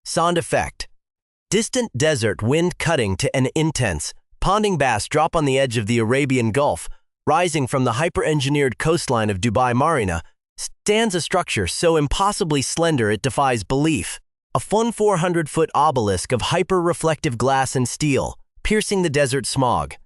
Sound effect. Distant desert wind cutting to an intense, ponding bass drop on the edge of the Arabian Gulf, rising from the hyper-engineered coastline of Dubai Marina, stands a structure so impossibly slender it defies belief. A 400-foot obelisk of hyper-reflective glass and steel, piercing the desert smog.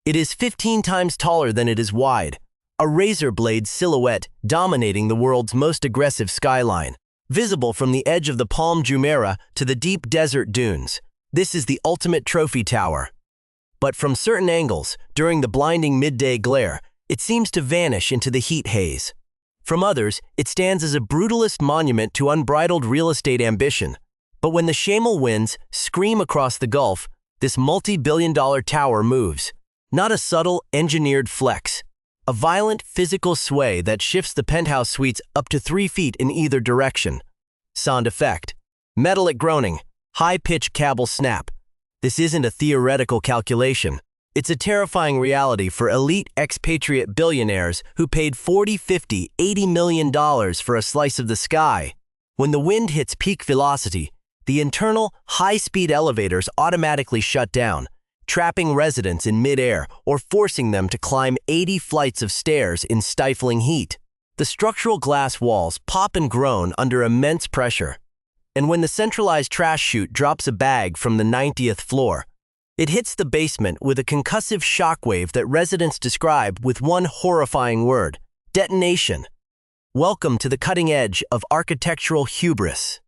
It is 15 times taller than it is wide, a razor blade silhouette dominating the world's most aggressive skyline. Visible from the edge of the Palm Jumeirah to the deep desert dunes, this is the ultimate trophy tower. But from certain angles, during the blinding midday glare, it seems to vanish into the heat haze. From others, it stands as a brutalist monument to unbridled real estate ambition. But when the Shamel winds scream across the Gulf, this multi-billion-dollar tower moves. Not a subtle, engineered flex. A violent physical sway that shifts the penthouse suites up to 3 feet in either direction. Sound effect. Metallic groaning, high-pitched cable snap. This isn't a theoretical calculation. It's a terrifying reality for elite expatriate billionaires who paid $40, $50, $80 million for a slice of the sky. When the wind hits peak velocity, the internal, high-speed elevators automatically shut down, trapping residents in mid-air or forcing them to climb 80 flights of stairs in stifling heat. The structural glass walls pop and groan under immense pressure. And when the centralized trash chute drops a bag from the 90th floor, it hits the basement with a concussive shockwave that residents describe with one horrifying word: detonation. Welcome to the cutting edge of architectural hubris.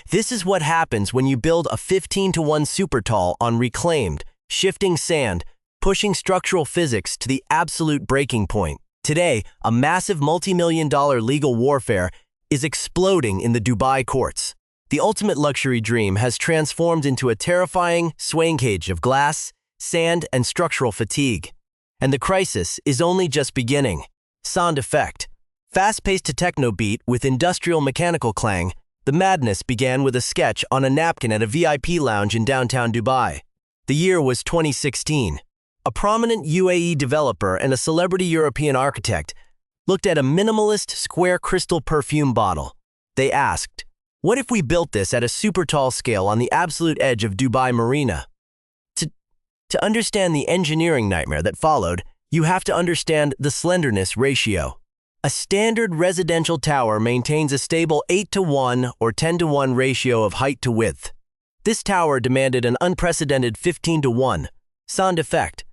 This is what happens when you build a 15-to-1 supertall on reclaimed, shifting sand, pushing structural physics to the absolute breaking point. Today, a massive multi-million-dollar legal warfare is exploding in the Dubai courts. The ultimate luxury dream has transformed into a terrifying swaying cage of glass, sand, and structural fatigue. And the crisis is only just beginning. Sound effect. Fast-paced to techno beat with industrial mechanical clang, the madness began with a sketch on a napkin at a VIP lounge in downtown Dubai. The year was 2016. A prominent UAE developer and a celebrity European architect looked at a minimalist square crystal perfume bottle. They asked, "What if we built this at a super tall scale on the absolute edge of Dubai Marina?" To understand the engineering nightmare that followed, you have to understand the slenderness ratio. A standard residential tower maintains a stable 8-to-1 or 10-to-1 ratio of height to width. This tower demanded an unprecedented 15-to-1. Sound effect.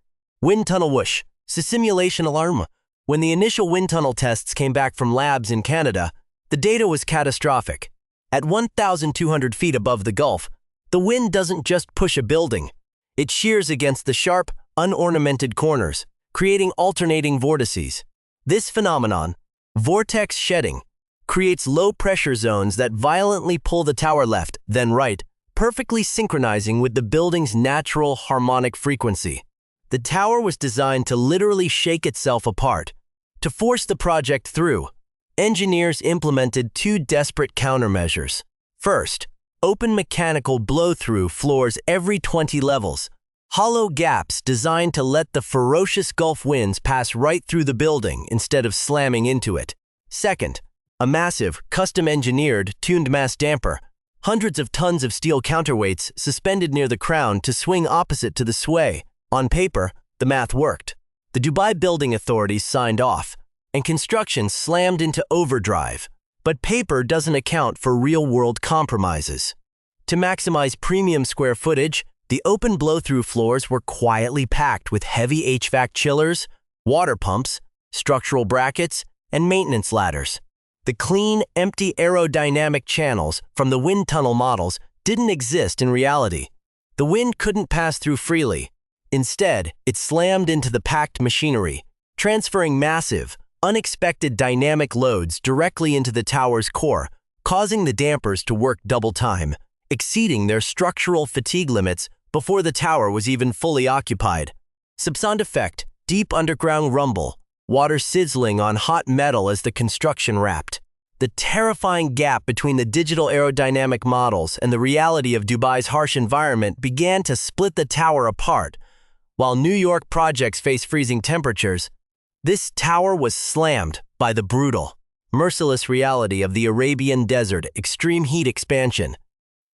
Wind tunnel whoosh. Simulation alarm. When the initial wind tunnel tests came back from labs in Canada, the data was catastrophic. At 1,200 feet above the Gulf, the wind doesn't just push a building. It shears against the sharp, unornamented corners, creating alternating vortices. This phenomenon, vortex shedding, creates low-pressure zones that violently pull the tower left, then right, perfectly synchronizing with the building's natural harmonic frequency. The tower was designed to literally shake itself apart. To force the project through, engineers implemented 2 desperate countermeasures. First, open mechanical blow-through floors every 20 levels, hollow gaps designed to let the ferocious Gulf winds pass right through the building instead of slamming into it. Second, a massive, custom-engineered, tuned mass damper, hundreds of tons of steel counterweights suspended near the crown to swing opposite to the sway. On paper, the math worked. The Dubai Building Authorities signed off, and construction slammed into overdrive. But paper doesn't account for real-world compromises. To maximize premium square footage, the open blow-through floors were quietly packed with heavy HVAC chillers, water pumps, structural brackets, and maintenance ladders. The clean, empty aerodynamic channels from the wind tunnel models didn't exist in reality. The wind couldn't pass through freely. Instead, it slammed into the packed machinery, transferring massive, unexpected dynamic loads directly into the tower's core, causing the dampers to work double time, exceeding their structural fatigue limits before the tower was even fully occupied. Sound effect, deep underground rumble, water sizzling on hot metal as the construction wrapped. The terrifying gap between the digital aerodynamic models and the reality of Dubai's harsh environment began to split the tower apart. While New York projects face freezing temperatures, this tower was slammed by the brutal, merciless reality of the Arabian desert extreme heat expansion.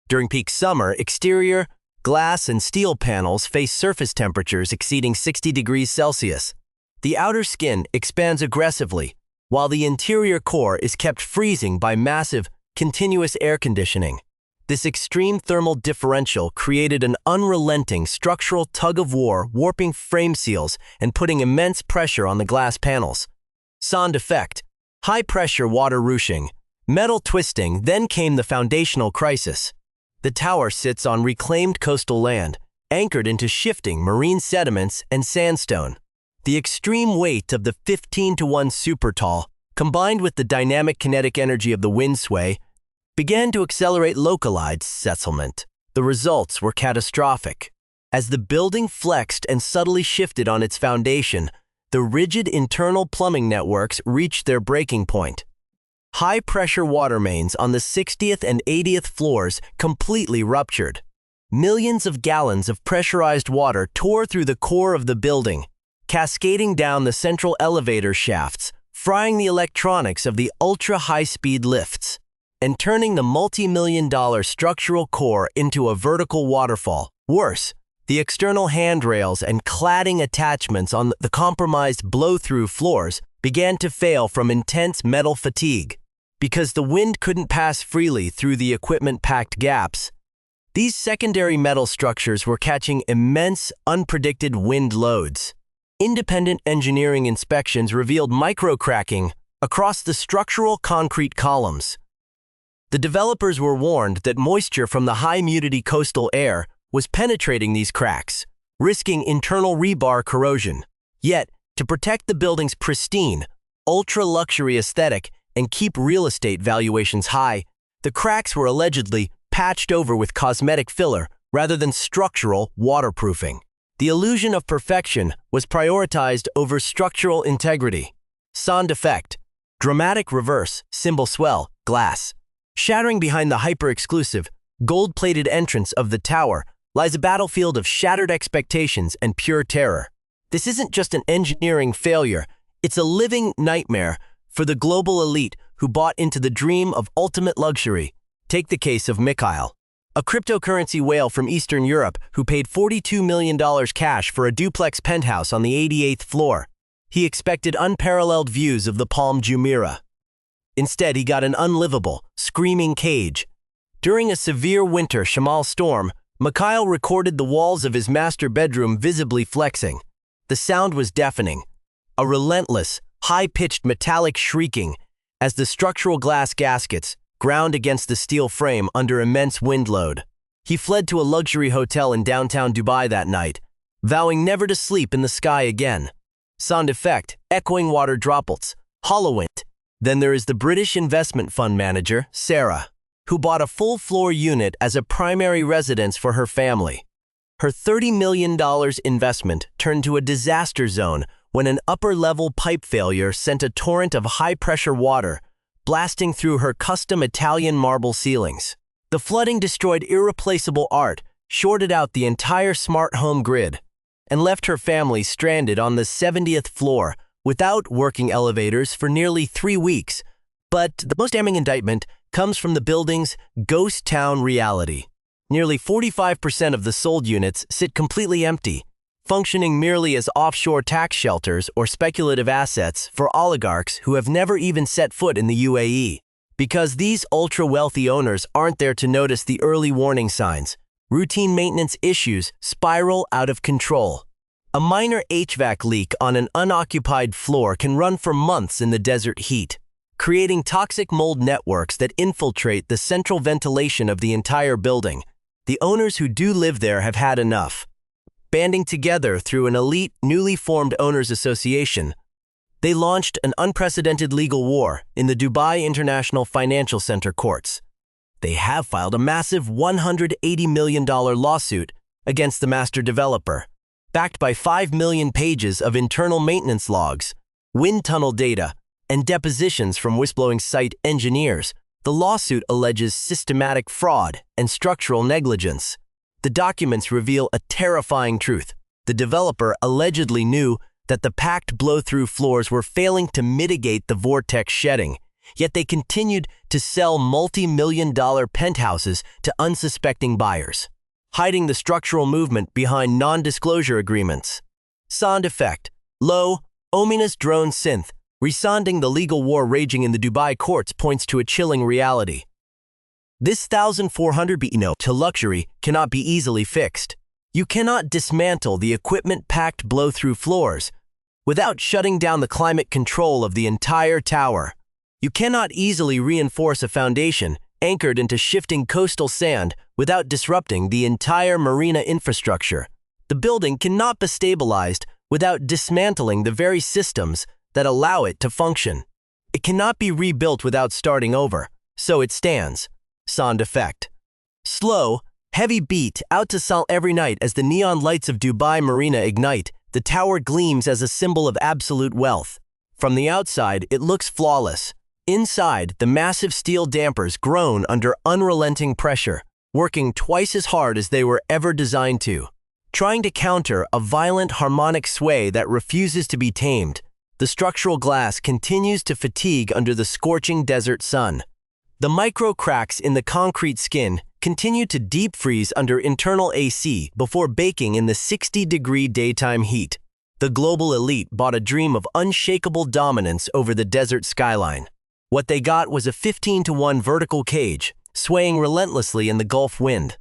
During peak summer, exterior, glass, and steel panels face surface temperatures exceeding 60 degrees Celsius. The outer skin expands aggressively, while the interior core is kept freezing by massive, continuous air conditioning. This extreme thermal differential created an unrelenting structural tug-of-war, warping frame seals and putting immense pressure on the glass panels. Sound effect: high-pressure water ruching. Metal twisting. Then came the foundational crisis. The tower sits on reclaimed coastal land, anchored into shifting marine sediments and sandstone. The extreme weight of the 15-to-1 supertall, combined with the dynamic kinetic energy of the wind sway, began to accelerate localized settlement. The results were catastrophic. As the building flexed and subtly shifted on its foundation, the rigid internal plumbing networks reached their breaking point. High-pressure water mains on the 60th and 80th floors completely ruptured. Millions of gallons of pressurized water tore through the core of the building, cascading down the central elevator shafts, frying the electronics of the ultra-high-speed lifts, and turning the multi-million-dollar structural core into a vertical waterfall. Worse, the external handrails and cladding attachments on the compromised blow-through floors began to fail from intense metal fatigue. Because the wind couldn't pass freely through the equipment-packed gaps, these secondary metal structures were catching immense, unpredicted wind loads. Independent engineering inspections revealed micro-cracking across the structural concrete columns. The developers were warned that moisture from the high-humidity coastal air was penetrating these cracks, risking internal rebar corrosion. Yet, to protect the building's pristine, ultra-luxury aesthetic and keep real estate valuations high, the cracks were allegedly patched over with cosmetic filler rather than structural waterproofing. The illusion of perfection was prioritized over structural integrity. Sound effect: dramatic reverse, cymbal swell, glass. Shattering behind the hyper-exclusive, gold-plated entrance of the tower lies a battlefield of shattered expectations and pure terror. This isn't just an engineering failure, it's a living nightmare for the global elite who bought into the dream of ultimate luxury. Take the case of Mikhail, a cryptocurrency whale from Eastern Europe who paid $42 million cash for a duplex penthouse on the 88th floor. He expected unparalleled views of the Palm Jumeirah. Instead, he got an unlivable, screaming cage. During a severe winter Shamal storm, Mikhail recorded the walls of his master bedroom visibly flexing. The sound was deafening, a relentless, high-pitched metallic shrieking as the structural glass gaskets ground against the steel frame under immense wind load. He fled to a luxury hotel in downtown Dubai that night, vowing never to sleep in the sky again. Sound effect: echoing water droplets, hollow-wind. Then there is the British investment fund manager, Sarah, who bought a full-floor unit as a primary residence for her family. Her $30 million investment turned to a disaster zone when an upper-level pipe failure sent a torrent of high-pressure water blasting through her custom Italian marble ceilings. The flooding destroyed irreplaceable art, shorted out the entire smart home grid, and left her family stranded on the 70th floor without working elevators for nearly 3 weeks. But the most damning indictment comes from the building's ghost town reality. Nearly 45% of the sold units sit completely empty, functioning merely as offshore tax shelters or speculative assets for oligarchs who have never even set foot in the UAE. Because these ultra-wealthy owners aren't there to notice the early warning signs, routine maintenance issues spiral out of control. A minor HVAC leak on an unoccupied floor can run for months in the desert heat, creating toxic mold networks that infiltrate the central ventilation of the entire building. The owners who do live there have had enough. Banding together through an elite, newly formed owners association, they launched an unprecedented legal war in the Dubai International Financial Center courts. They have filed a massive $180 million lawsuit against the master developer, backed by 5 million pages of internal maintenance logs, wind tunnel data, and depositions from whistleblowing site engineers. The lawsuit alleges systematic fraud and structural negligence. The documents reveal a terrifying truth. The developer allegedly knew that the packed blow-through floors were failing to mitigate the vortex shedding, Yet they continued to sell multi-million-dollar penthouses to unsuspecting buyers, hiding the structural movement behind non-disclosure agreements. Sound effect: low, ominous drone synth, resounding the legal war raging in the Dubai courts points to a chilling reality. This 1,400 BE to luxury cannot be easily fixed. You cannot dismantle the equipment-packed blow-through floors without shutting down the climate control of the entire tower. You cannot easily reinforce a foundation anchored into shifting coastal sand without disrupting the entire marina infrastructure. The building cannot be stabilized without dismantling the very systems that allow it to function. It cannot be rebuilt without starting over, so it stands. Sound effect: slow, heavy beat out to salt every night as the neon lights of Dubai Marina ignite. The tower gleams as a symbol of absolute wealth. From the outside, it looks flawless. Inside, the massive steel dampers groan under unrelenting pressure, working twice as hard as they were ever designed to. Trying to counter a violent harmonic sway that refuses to be tamed, the structural glass continues to fatigue under the scorching desert sun. The micro cracks in the concrete skin continue to deep freeze under internal AC before baking in the 60-degree daytime heat. The global elite bought a dream of unshakable dominance over the desert skyline. What they got was a 15-to-1 vertical cage, swaying relentlessly in the Gulf wind.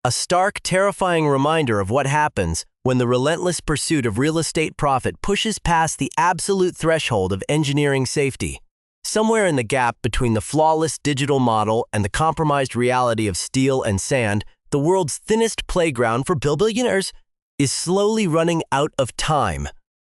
A stark, terrifying reminder of what happens when the relentless pursuit of real estate profit pushes past the absolute threshold of engineering safety. Somewhere in the gap between the flawless digital model and the compromised reality of steel and sand, the world's thinnest playground for billionaires is slowly running out of time.